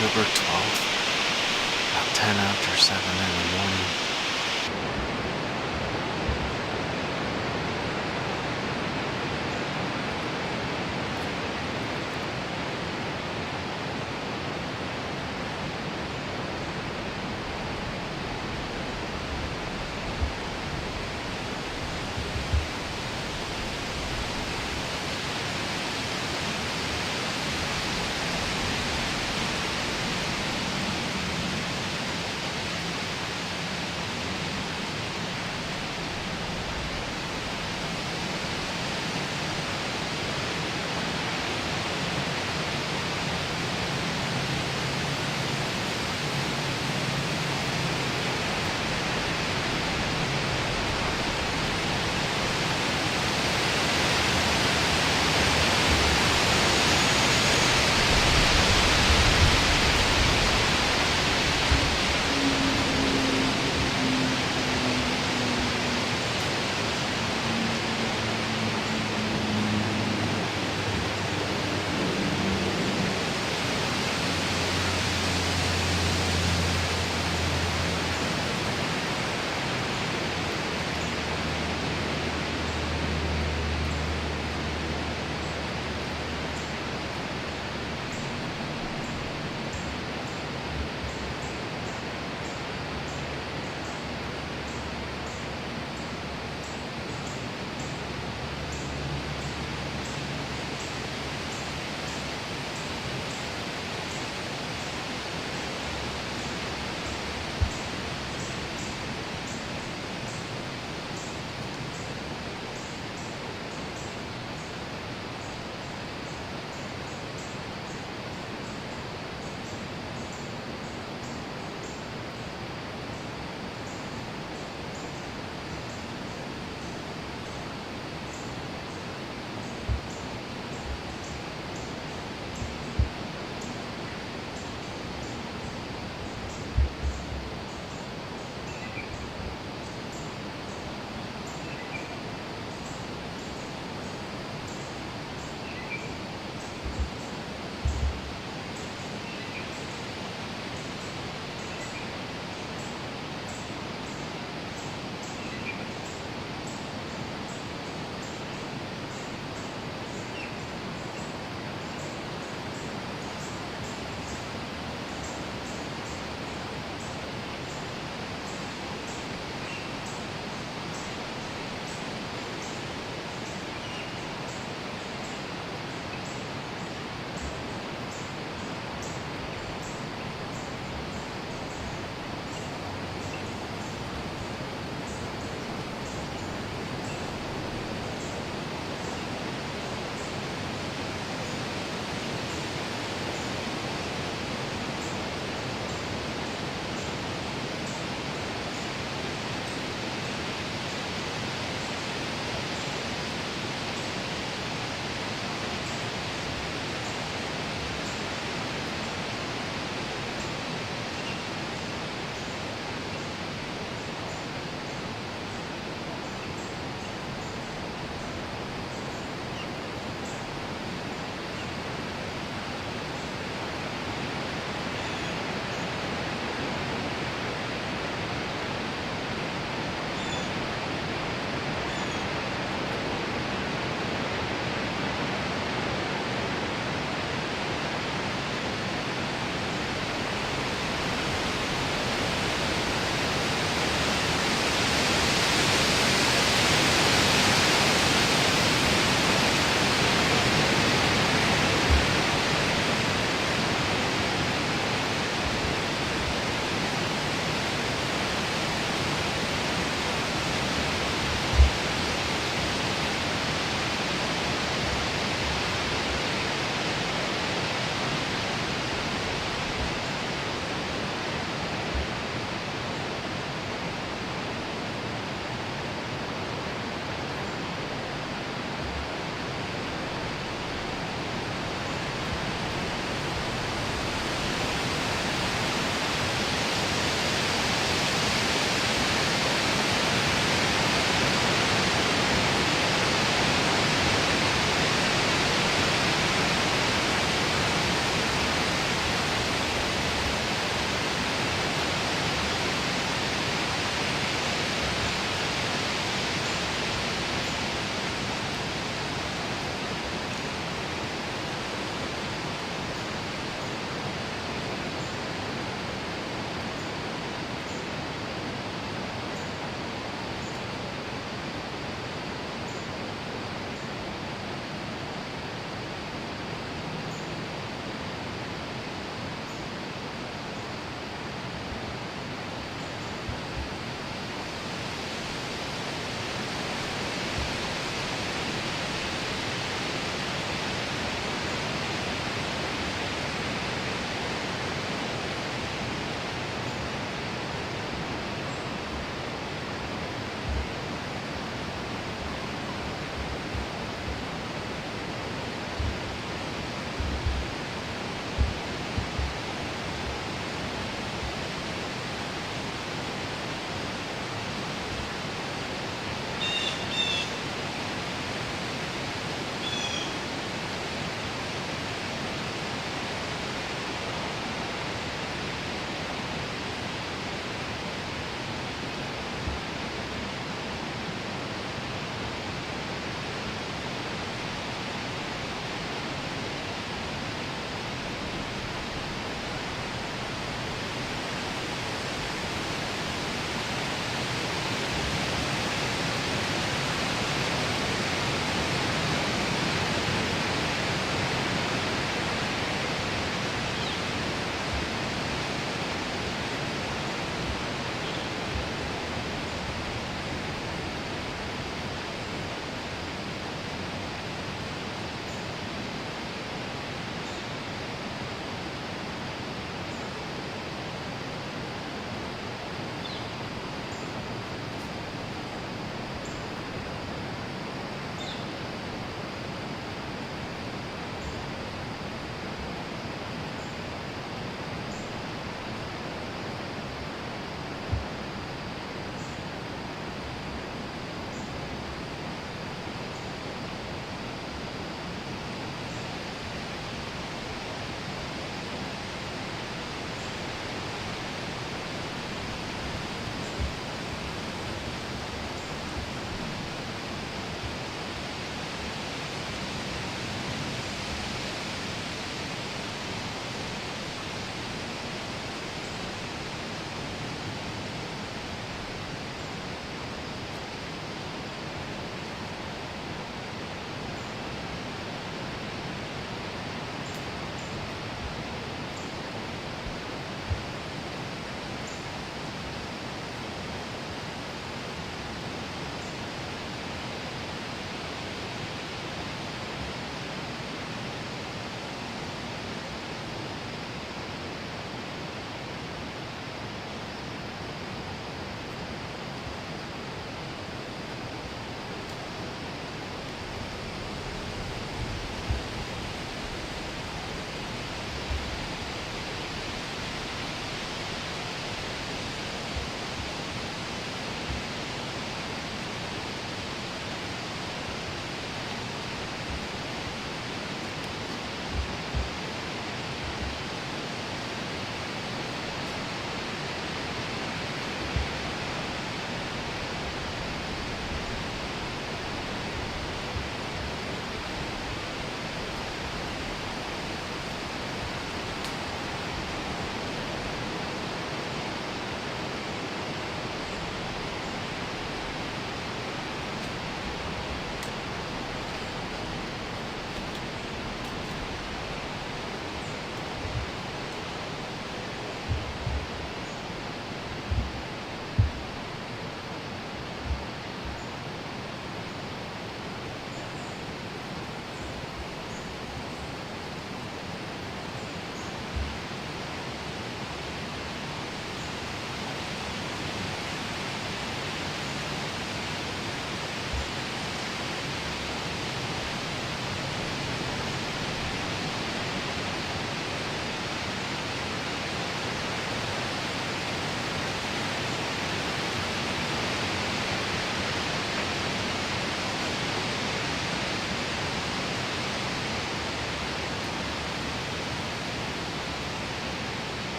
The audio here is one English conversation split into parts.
October 12th, about 10 after 7 in the morning.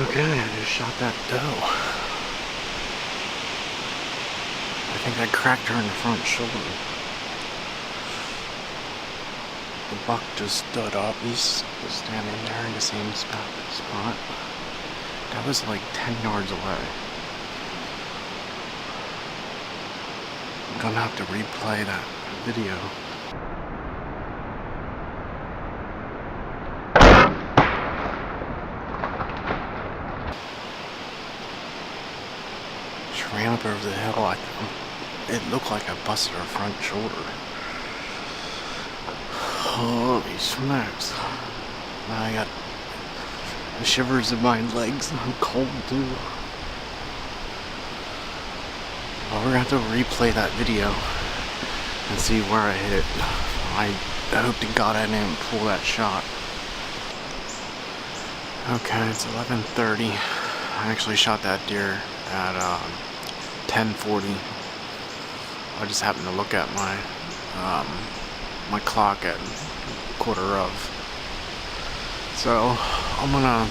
Okay, I just shot that doe. I think I cracked her in the front shoulder. The buck just stood up. He's standing there in the same spot. That was like 10 yards away. I'm gonna have to replay that video. She ran up over the hill. It looked like I busted her front shoulder. Holy smokes. Now I got the shivers in my legs. I'm cold too. Well, we're gonna have to replay that video and see where I hit it. I hope to God I didn't pull that shot. Okay, it's 11:30. I actually shot that deer at 10:40. I just happened to look at my my clock at 1:15. So I'm gonna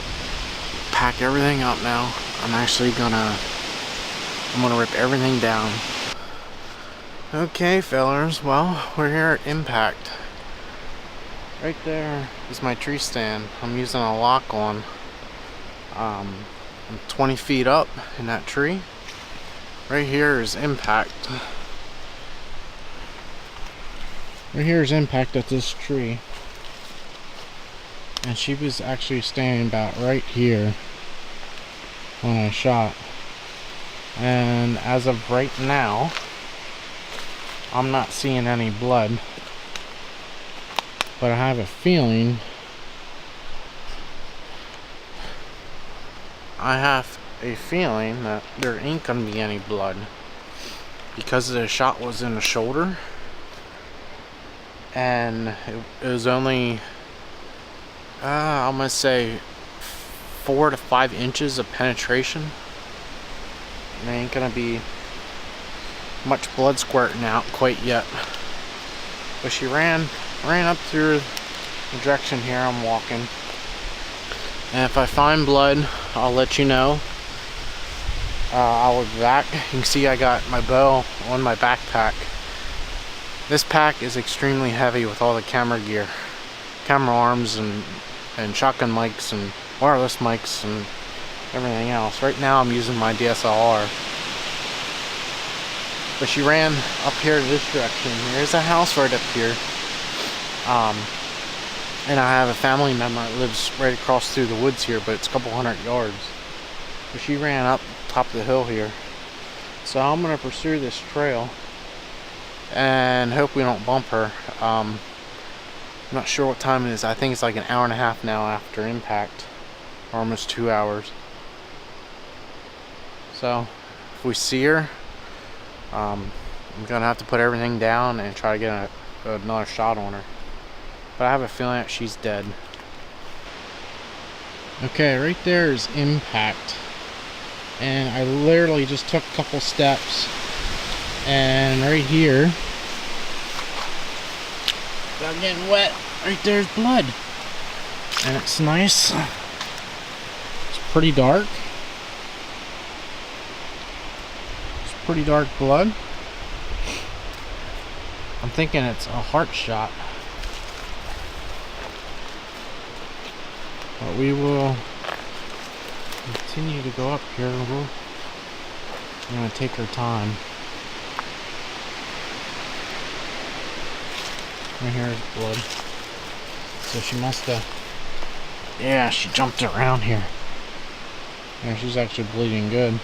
pack everything up now. I'm gonna rip everything down. Okay, fellers, well, we're here at Impact. Right there is my tree stand. I'm using a lock on. I'm 20 feet up in that tree. Right here is Impact. Right here is Impact at this tree. And she was actually standing about right here when I shot. And as of right now, I'm not seeing any blood. But I have a feeling that there ain't gonna be any blood. Because the shot was in the shoulder. And it was only, I'm gonna say 4 to 5 inches of penetration. There ain't gonna be much blood squirting out quite yet. But she ran up through the direction here I'm walking. And if I find blood, I'll let you know. I'll be back. You can see I got my bow on my backpack. This pack is extremely heavy with all the camera gear. Camera arms and shotgun mics and wireless mics and everything else. Right now I'm using my DSLR. But she ran up here to this direction. There's a house right up here. And I have a family member that lives right across through the woods here, but it's a couple 100 yards. But she ran up top of the hill here. So I'm gonna pursue this trail and hope we don't bump her. I'm not sure what time it is. I think it's like an hour and a half now after Impact, or almost 2 hours. So if we see her, I'm gonna have to put everything down and try to get another shot on her. But I have a feeling that she's dead. Okay, right there is Impact. And I literally just took a couple steps. And right here, without getting wet, right there's blood. And it's nice. It's pretty dark. It's pretty dark blood. I'm thinking it's a heart shot. But we will continue to go up here. We're going to take our time. Right here is blood. So she must have... Yeah, she jumped around here. Yeah, she's actually bleeding good.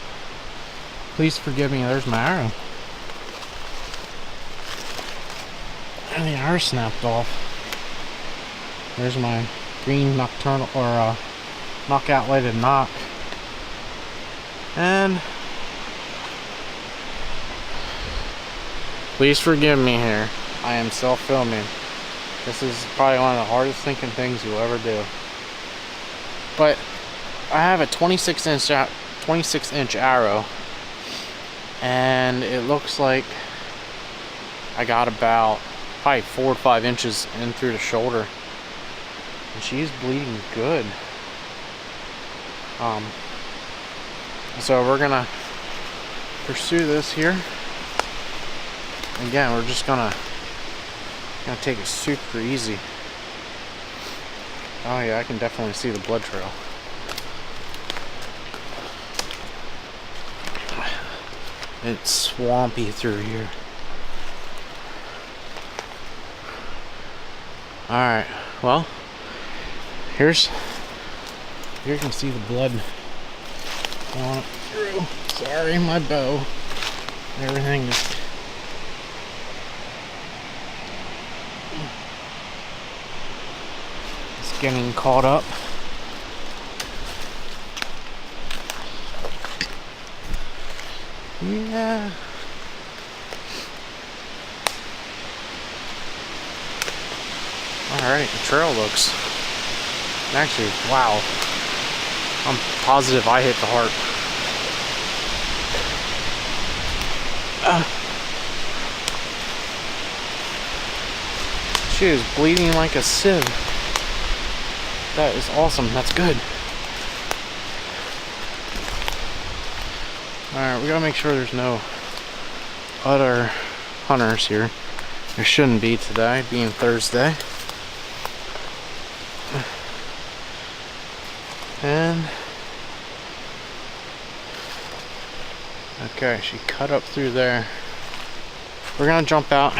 Please forgive me, there's my arrow. And the arrow snapped off. There's my green nocturnal, or knockout lighted knock. And please forgive me here. I am self-filming. This is probably one of the hardest thinking things you'll ever do. But I have a 26-inch arrow, and it looks like I got about probably 4 or 5 inches in through the shoulder, and she's bleeding good. So we're gonna pursue this here. Again, we're just gonna take it super easy. Oh yeah, I can definitely see the blood trail. It's swampy through here. Alright, well, here you can see the blood going up through. Sorry, my bow. Everything is getting caught up. Yeah. Alright, the trail looks... Actually, wow. I'm positive I hit the heart. She is bleeding like a sieve. That is awesome. That's good. Alright, we gotta make sure there's no other hunters here. There shouldn't be today, being Thursday. And okay, she cut up through there. We're gonna jump out.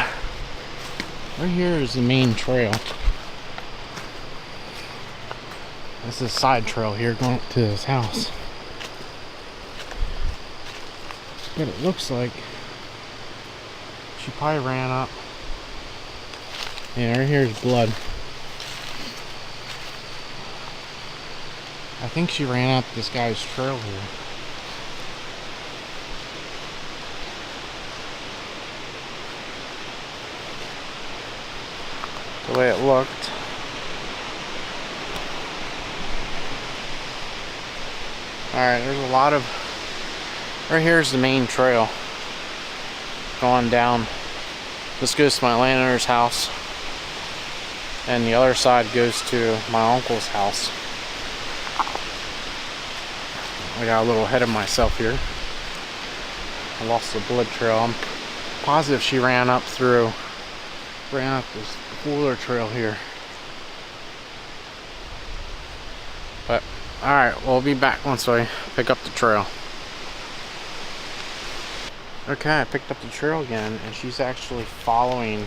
Right here is the main trail. This is a side trail here going up to his house. But it looks like she probably ran up. Yeah, right here's blood. I think she ran up this guy's trail here. The way it looked. Alright, there's a lot of... Right here's the main trail. Going down. This goes to my landowner's house. And the other side goes to my uncle's house. I got a little ahead of myself here. I lost the blood trail. I'm positive she ran up this four-wheeler trail here. But, alright, we'll be back once I pick up the trail. Okay, I picked up the trail again, and she's actually following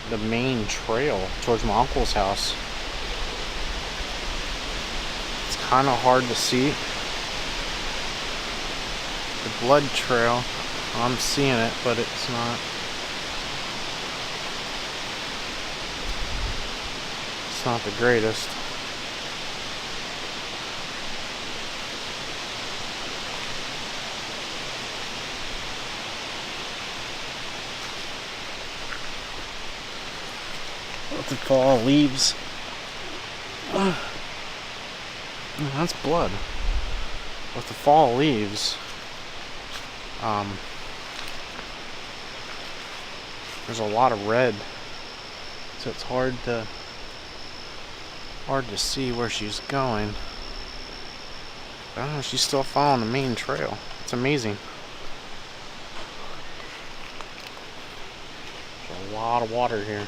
the main trail towards my uncle's house. It's kind of hard to see. The blood trail, I'm seeing it, but it's not. It's not the greatest. With the fall leaves. That's blood. With the fall leaves, there's a lot of red, so it's hard to see where she's going. I don't know, she's still following the main trail. It's amazing. There's a lot of water here.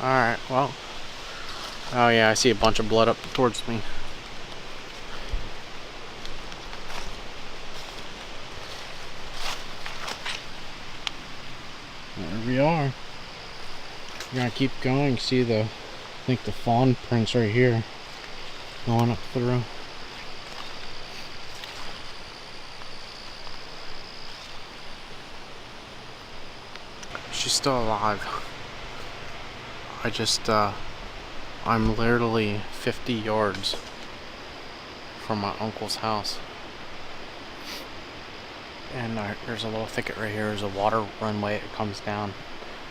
Alright, well. Oh yeah, I see a bunch of blood up towards me. There we are. We're gonna keep going. See I think the fawn prints right here. Going up through. She's still alive. I'm literally 50 yards from my uncle's house. And there's a little thicket right here. There's a water runway. It comes down.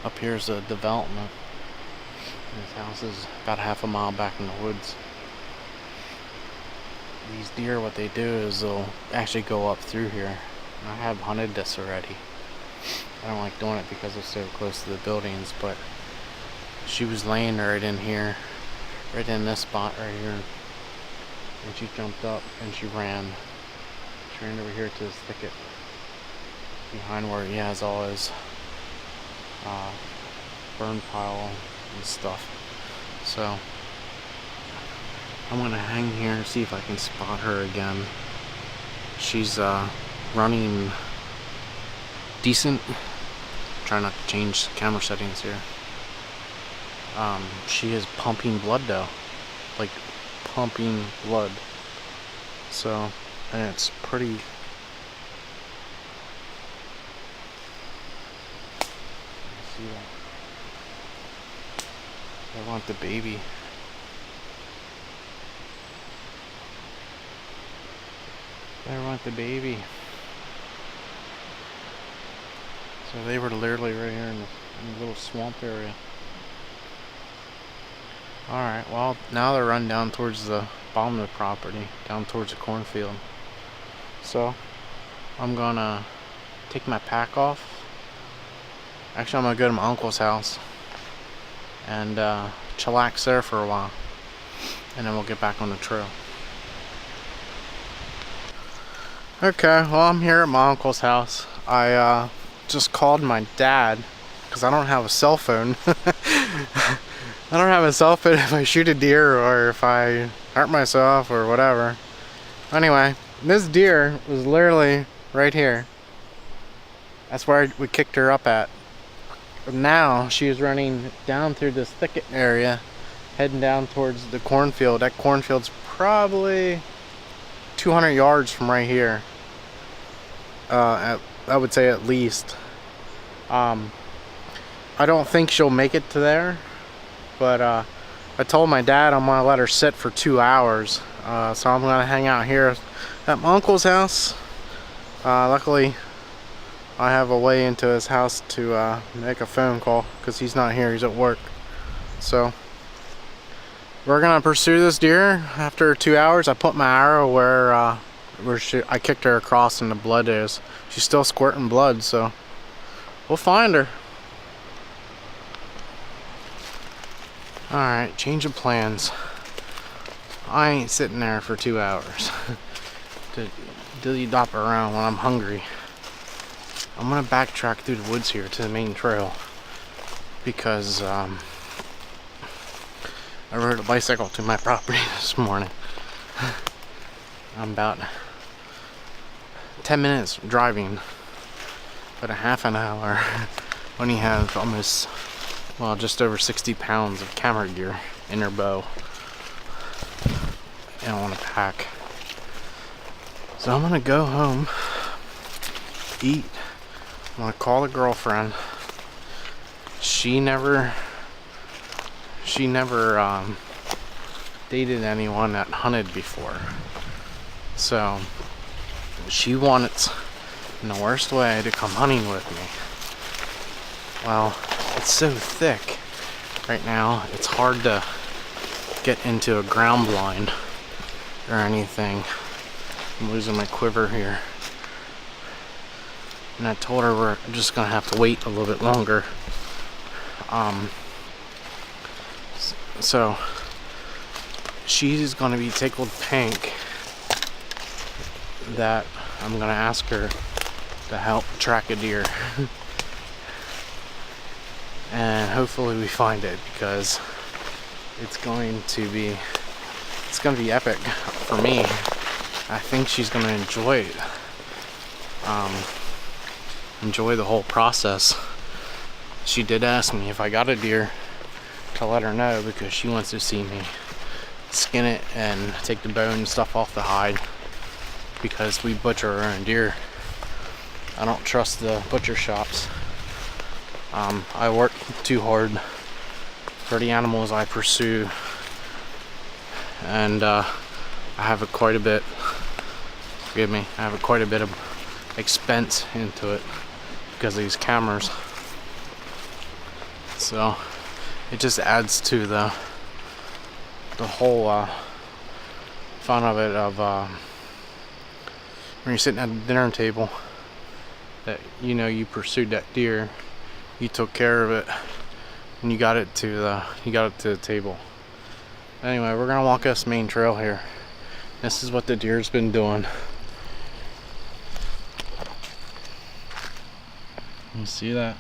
Up here is a development. And his house is about half a mile back in the woods. These deer, what they do is they'll actually go up through here. I have hunted this already. I don't like doing it because it's so close to the buildings, but She was laying right in here, right in this spot right here, and she jumped up and she ran. She ran over here to this thicket behind where he has all his burn pile and stuff. So I'm gonna hang here and see if I can spot her again. She's running decent. Try not to change camera settings here. She is pumping blood though, like pumping blood. So, and it's pretty. See that? I want the baby. I want the baby. So they were literally right here in the little swamp area. Alright, well, now they're running down towards the bottom of the property, down towards the cornfield. So, I'm gonna take my pack off. Actually, I'm gonna go to my uncle's house and chillax there for a while. And then we'll get back on the trail. Okay, well, I'm here at my uncle's house. I just called my dad because I don't have a cell phone. I don't have a cell phone if I shoot a deer or if I hurt myself or whatever. Anyway, this deer was literally right here. That's where we kicked her up at. But now she is running down through this thicket area, heading down towards the cornfield. That cornfield's probably 200 yards from right here. I would say at least. I don't think she'll make it to there. But I told my dad I'm gonna let her sit for 2 hours, so I'm gonna hang out here at my uncle's house. Luckily, I have a way into his house to make a phone call because he's not here; he's at work. So we're gonna pursue this deer. After 2 hours, I put my arrow where I kicked her across and the blood is. She's still squirting blood, so we'll find her. Alright, change of plans. I ain't sitting there for 2 hours to dilly-dop around when I'm hungry. I'm gonna backtrack through the woods here to the main trail because I rode a bicycle to my property this morning. I'm about 10 minutes driving, but a half an hour when you have almost, well, just over 60 pounds of camera gear in her bow and on a pack. So I'm gonna go home, eat. I'm gonna call a girlfriend. She never dated anyone that hunted before. So she wants, in the worst way, to come hunting with me. Well, it's so thick right now, it's hard to get into a ground blind or anything. I'm losing my quiver here. And I told her we're just gonna have to wait a little bit longer. So she's gonna be tickled pink that I'm gonna ask her to help track a deer. And hopefully we find it because it's going to be epic for me. I think she's gonna enjoy it. Enjoy the whole process. She did ask me if I got a deer to let her know because she wants to see me skin it and take the bone and stuff off the hide because we butcher our own deer. I don't trust the butcher shops. I work too hard for the animals I pursue, and I have quite a bit of expense into it because of these cameras. So it just adds to the whole fun of it, of when you're sitting at the dinner table, that you know you pursued that deer, you took care of it, and you got it to the table. Anyway, we're gonna walk this main trail here. This is what the deer's been doing. You see that?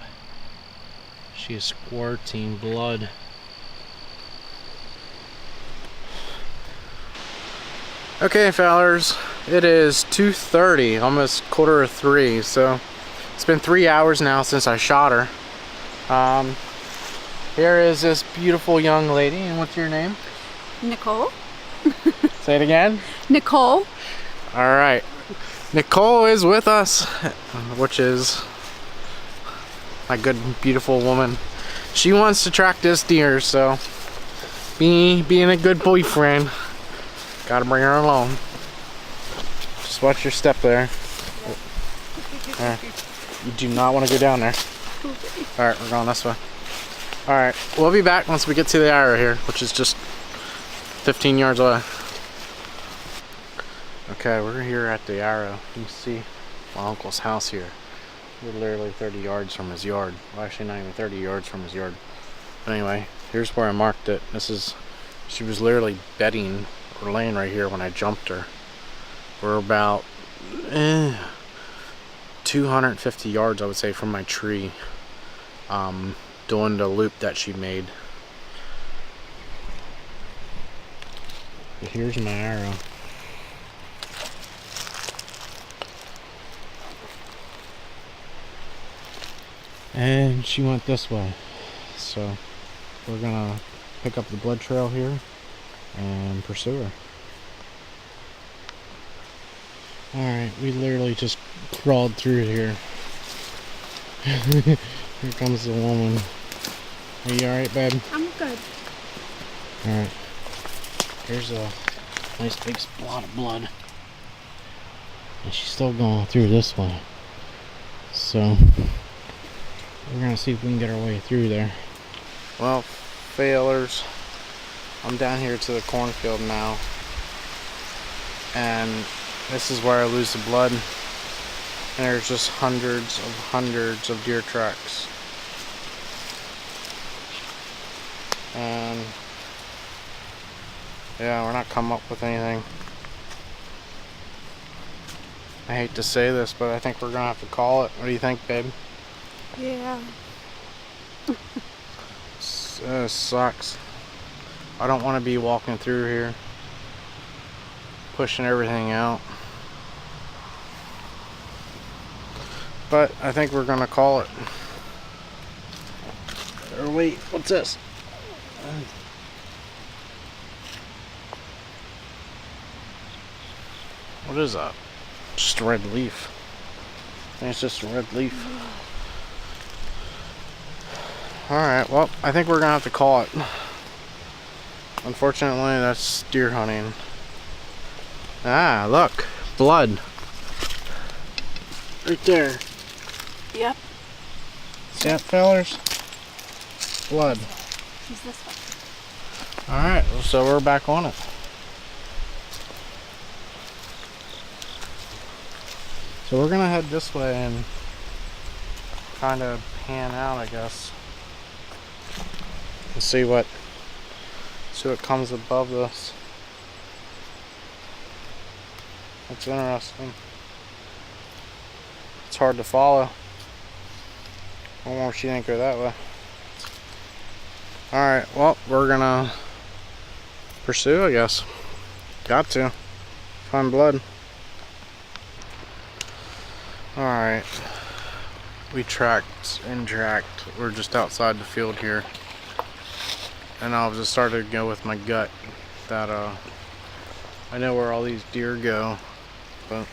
She is squirting blood. Okay, fellers, it is 2:30, almost 2:45, so it's been 3 hours now since I shot her. Here is this beautiful young lady, and what's your name? Nicole. Say it again. Nicole. All right, Nicole is with us, which is my good, beautiful woman. She wants to track this deer, so being a good boyfriend, gotta bring her along. Just watch your step there. You do not want to go down there. All right, we're going this way. All right, we'll be back once we get to the arrow here, which is just 15 yards away. Okay, we're here at the arrow. You can see my uncle's house here. We're literally 30 yards from his yard. Well, actually not even 30 yards from his yard. But anyway, here's where I marked it. She was literally bedding or laying right here when I jumped her. We're about 250 yards, I would say, from my tree, doing the loop that she made. But here's my arrow. And she went this way, so we're gonna pick up the blood trail here and pursue her. Alright, we literally just crawled through here. Here comes the woman. Are you alright, babe? I'm good. Alright. Here's a nice big spot of blood. And she's still going through this way. So we're gonna see if we can get our way through there. Well, failers, I'm down here to the cornfield now, and this is where I lose the blood. And there's just hundreds of deer tracks. And yeah, we're not coming up with anything. I hate to say this, but I think we're gonna have to call it. What do you think, babe? Yeah. It sucks. I don't want to be walking through here, pushing everything out. But I think we're gonna call it. Or wait, what's this? What is that? Just a red leaf. I think it's just a red leaf. Alright, well, I think we're gonna have to call it. Unfortunately, that's deer hunting. Ah, look, blood. Right there. Yep. See that, fellers? Blood. She's this one. Alright, so we're back on it. So we're gonna head this way and kind of pan out, I guess. And see what comes above this. That's interesting. It's hard to follow. I wonder if she didn't go that way. Alright, well, we're gonna pursue, I guess. Got to. Find blood. Alright. We tracked and tracked. We're just outside the field here. And I just started to go with my gut that I know where all these deer go, but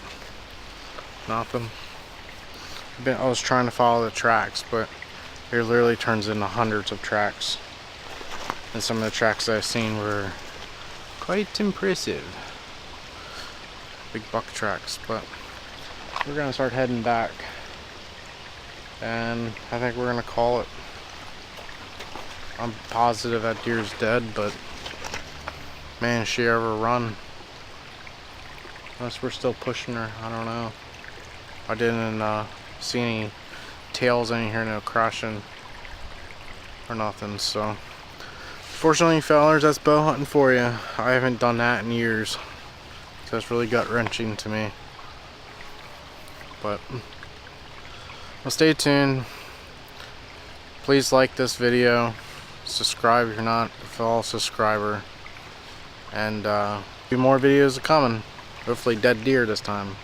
nothing. I was trying to follow the tracks, but it literally turns into hundreds of tracks. And some of the tracks that I've seen were quite impressive. Big buck tracks, but we're gonna start heading back. And I think we're gonna call it. I'm positive that deer's dead, but man, is she ever run? Unless we're still pushing her, I don't know. I didn't see any tails in here, no crashing. or nothing. So fortunately, fellers, that's bow hunting for you. I haven't done that in years, so it's really gut-wrenching to me. But well, stay tuned. Please like this video, subscribe if you're not a fellow subscriber, and be more videos coming. Hopefully dead deer this time.